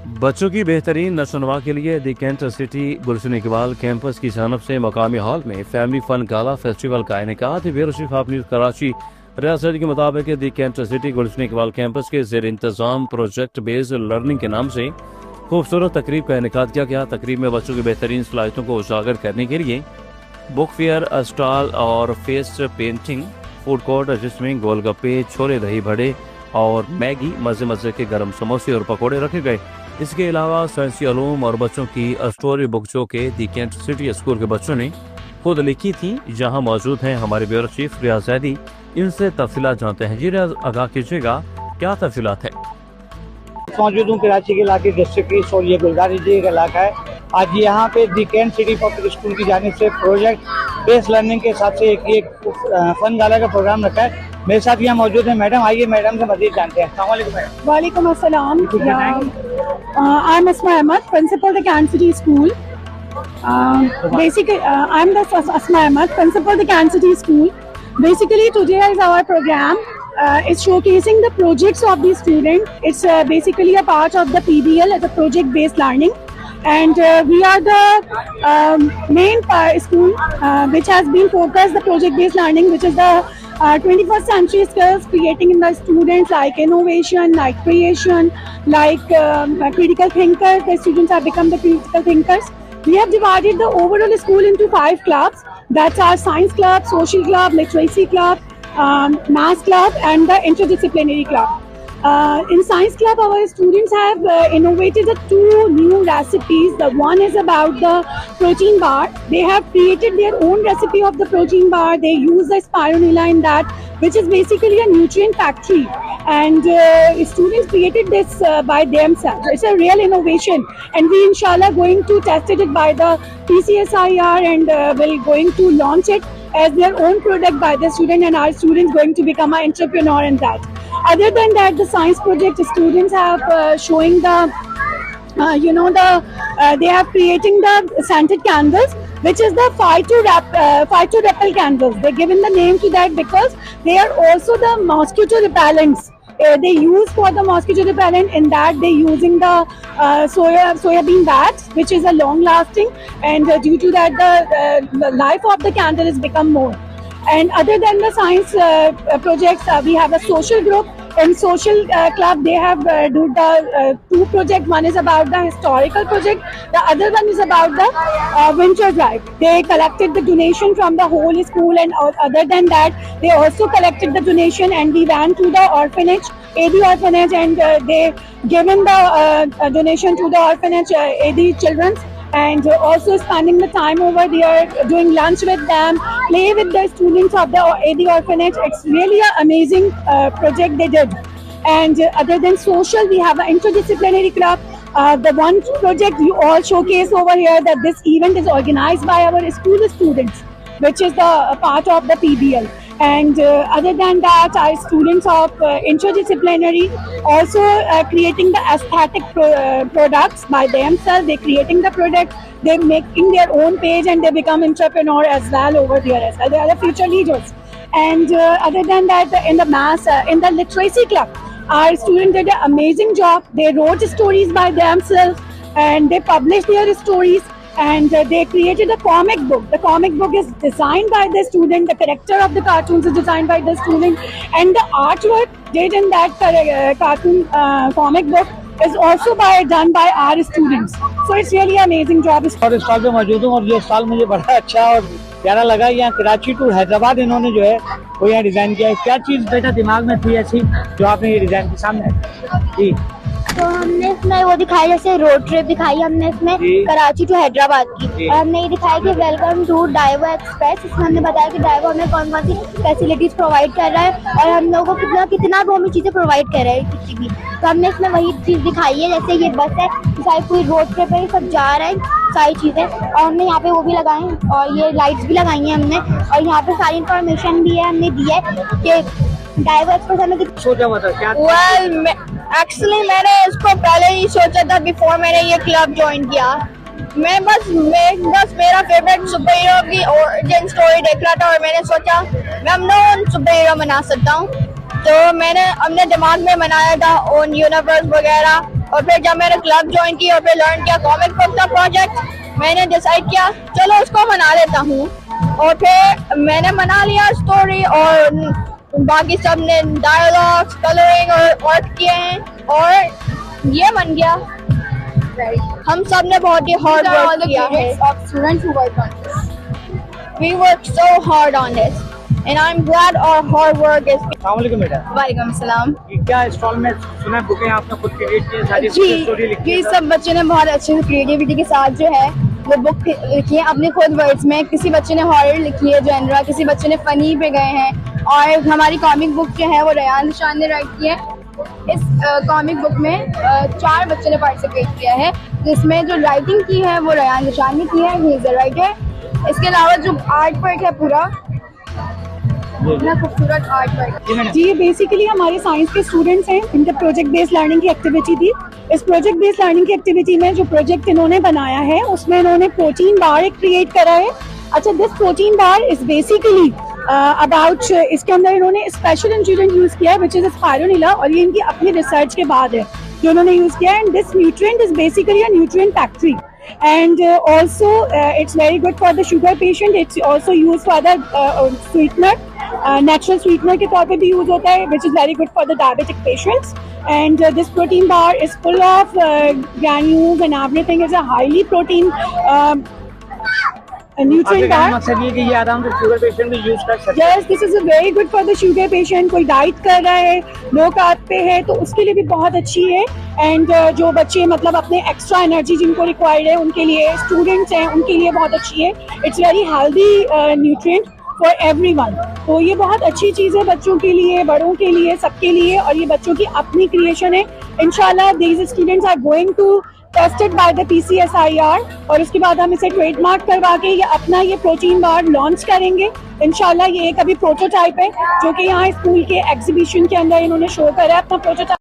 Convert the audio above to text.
बच्चों की बेहतरीन नशोनुमा के लिए दी cantt city Gulshan Iqbal campus की जानब से मकामी हॉल में फैमिली फन गाला फेस्टिवल का इनेकाद। Bureau chief of news Karachi रियासत के मुताबिक the cantt city Gulshan Iqbal campus के जेर इंतजाम प्रोजेक्ट बेस्ड लर्निंग के नाम से खूबसूरत तकरीब का इनेकाद किया गया। तकरीब में बच्चों की बेहतरीन सलाहियतों को उजागर करने के लिए बुक फेयर, स्टॉल और फेस पेंटिंग, फूड कोर्ट जिसमें गोलगप्पे, छोले, दही बड़े और मैगी, मजे मजे के गर्म समोसे और पकौड़े रखे गए। इसके अलावा साइंसी अलूम और बच्चों की स्टोरी बुक जो के दी कैंट सिटी स्कूल के बच्चों ने खुद लिखी थी, जहां मौजूद हैं हमारे ब्यूरो चीफ रियाज जैदी। इनसे तफसीलात जानते हैं। जी रियाज, आगाह कीजिएगा, क्या तफसीलात है? मौजूद हूँ कराची के इलाके डिस्ट्रिक्ट की सोलिया गुलदारी जी का इलाका है। आज यहाँ पे दी कैंट सिटी पब्लिक स्कूल की जानिब से प्रोजेक्ट बेस्ड लर्निंग के हिसाब से एक फन गाला का प्रोग्राम रखा है। मेरे साथ यहाँ मौजूद है मैडम, आइए मैडम से मजीद जानते हैं। अस्सलाम वालेकुम मैडम। वालेकुम अस्सलाम। I am Asma Ahmad, principal the cantt city school. Basically, I'm the Asma Ahmad, principal the Can City School. Basically, today is our program. It's showcasing the projects of the student. It's basically a part of the PBL as a project-based learning, and we are the main school which has been focused the project-based learning, which is the 21st century skills creating in the students, like innovation, like creation, like critical thinkers. The students have become the critical thinkers. We have divided the overall school into 5 clubs. That's our science club, social club, literacy club, maths club, and the interdisciplinary club. In science club, our students have innovated 2 new recipes. The one is about the protein bar. They have created their own recipe of the protein bar. They use the spirulina in that, which is basically a nutrient factory. And students created this by themselves. It's a real innovation, and we inshallah going to test it by the PCSIR, and will going to launch it as their own product by the student, and our students going to become an entrepreneur in that. Other than that, the science project students have showing the they are creating the scented candles, which is the phytorepel candles. They're given the name to that because they are also the mosquito repellents. They use for the mosquito repellent. In that, they using the soybean wax, which is a long lasting, and due to that the life of the candle has become more. And other than the science projects, we have a social group. In social club, they have do the 2 projects. One is about the historical project. The other one is about the winter drive. They collected the donation from the whole school, and other than that, they also collected the donation, and we went to the orphanage, AD orphanage, and they given the donation to the orphanage AD children. And also spending the time over there, doing lunch with them, play with the students of the AD orphanage. It's really an amazing project they did. And other than social, we have an interdisciplinary club. The one project you all showcase over here, that this event is organized by our school students, which is the part of the PBL. And other than that, our students of interdisciplinary also creating the aesthetic products by themselves. They're creating the product, they're making their own page, and they become entrepreneur as well over there as well. They are the future leaders. And other than that, in the mass, in the literacy club, our students did an amazing job. They wrote stories by themselves, and they published their stories. And they created a comic book. The comic book is designed by the student. The character of the cartoons is designed by the student, and the artwork did in that cartoon comic book is also done by our students. So it's really amazing job. और इस stall पे मौजूद हूँ, और ये stall मुझे बड़ा अच्छा और प्यारा लगा। यहाँ कराची टू हैदराबाद इन्होंने जो है वो यहाँ डिजाइन किया है। क्या चीज़ बेटा दिमाग में थी ऐसी जो आपने ये डिजाइन के सामने जी? तो हमने इसमें वो दिखाई, जैसे रोड ट्रिप दिखाई हमने इसमें कराची टू हैदराबाद की, और हमने ये दिखाया कि वेलकम टू डाइवो एक्सप्रेस। इसमें हमने बताया कि डाइवो हमें कौन कौन सी फैसिलिटीज प्रोवाइड कर रहा है, और हम लोगों को कितना वो हमें चीज़ें प्रोवाइड कर रहा है किसी भी। तो हमने इसमें वही चीज़ दिखाई है, जैसे ये बस है, शायद कोई रोड ट्रिप है, सब जा रहा है सारी चीज़ें। और हमने यहाँ पे वो भी लगाए हैं, और ये लाइट्स भी लगाई हैं हमने, और यहाँ पे सारी इन्फॉर्मेशन भी है हमने दी है कि डाइवो एक्सप्रेस हमें सोचा हुआ था क्या? एक्चुअली मैंने इसको पहले ही सोचा था, बिफोर मैंने ये क्लब ज्वाइन किया। मैं बस मेरा फेवरेट सुपर हीरो की ओरिजिन स्टोरी देख रहा था, और मैंने सोचा मैं अपना सुपर हीरो बना सकता हूँ। तो मैंने अपने दिमाग में बनाया था ओन यूनिवर्स वगैरह, और फिर जब मैंने क्लब ज्वाइन की और फिर लर्न किया कॉमिक बुक का प्रोजेक्ट, मैंने डिसाइड किया चलो उसको मना लेता हूँ, और फिर मैंने मना लिया स्टोरी, और बाकी सब ने डायलॉग्स, कलरिंग और आर्ट किए हैं, और ये बन गया। हम सब ने बहुत ही हार्ड वर्क किया है। We worked so hard on this, and I'm glad our hard work is. अस्सलामुअलैकुम मैडम। वालेकुम सलाम। ये क्या स्टॉल में सुना बुकें आपने खुद क्रिएट की, सारी स्टोरी लिखी ये है? सब बच्चों ने बहुत अच्छे क्रिएटिविटी के साथ जो है वो बुक लिखी है अपने खुद वर्ड्स में। किसी बच्चे ने हॉरर लिखी है जनरा, किसी बच्चे ने फनी पे गए हैं, और हमारी कॉमिक बुक जो है वो रयान निशान ने राइट की है। इस कॉमिक बुक में 4 बच्चों ने पार्टिसिपेट किया है, जिसमें जो राइटिंग की है वो रयान निशान ने की है, ही इज द राइटर। इसके अलावा जो आर्ट वर्क है पूरा इतना खूबसूरत आर्ट वर्क। जी, बेसिकली हमारे साइंस के स्टूडेंट्स हैं, इनका प्रोजेक्ट बेस्ड लर्निंग की एक्टिविटी थी। इस प्रोजेक्ट बेस्ड लर्निंग की एक्टिविटी में जो प्रोजेक्ट इन्होंने बनाया है उसमें इन्होंने प्रोटीन बार एक क्रिएट करा है। अच्छा, this protein bar is basically about, इसके अंदर इन्होंने स्पेशल इंग्रेडिएंट यूज किया है विच इज स्पाइरुलिना, और ये इनकी अपनी रिसर्च के बाद है जो उन्होंने यूज किया है। And this nutrient is basically a nutrient factory, and also it's very good for the sugar patient. It's also used for the sweetener, natural sweetener के तौर पे भी यूज होता है, which is very good for the diabetic patients. And this protein bar is full of granules and everything. It's a highly protein nutrient bar. मकसद ये कि ये आराम से शुगर पेशेंट भी यूज कर सकते हैं। Yes, this is a very good for the sugar patient. कोई डाइट कर रहा है, लो कार्ब पे है, तो उसके लिए भी बहुत अच्छी है। एंड जो बच्चे मतलब अपने एक्स्ट्रा एनर्जी जिनको रिक्वायर्ड है उनके लिए, स्टूडेंट्स हैं उनके लिए बहुत अच्छी है। It's very healthy nutrient for everyone. तो ये बहुत अच्छी चीज़ है बच्चों के लिए, बड़ों के लिए, सबके लिए, और ये बच्चों की अपनी क्रिएशन है। इंशाल्लाह these students are going to tested by the PCSIR, और उसके बाद हम इसे ट्रेडमार्क करवा के ये अपना ये प्रोटीन बार लॉन्च करेंगे इंशाल्लाह। ये एक अभी प्रोटोटाइप है जो कि यहाँ स्कूल के एग्जीबिशन के अंदर इन्होंने शो करा है अपना प्रोटोटाइप।